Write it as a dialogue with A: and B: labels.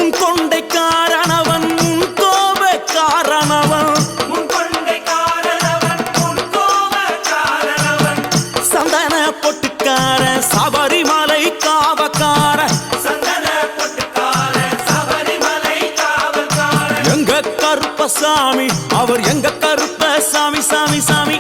A: முன் கொண்டை காரணவன் முன் கோப காரணவன் சந்தன பொட்டுக்கார சபரிமலை காவக்கார எங்க கருப்பசாமி அவர் எங்க கருப்ப சாமி சாமி சாமி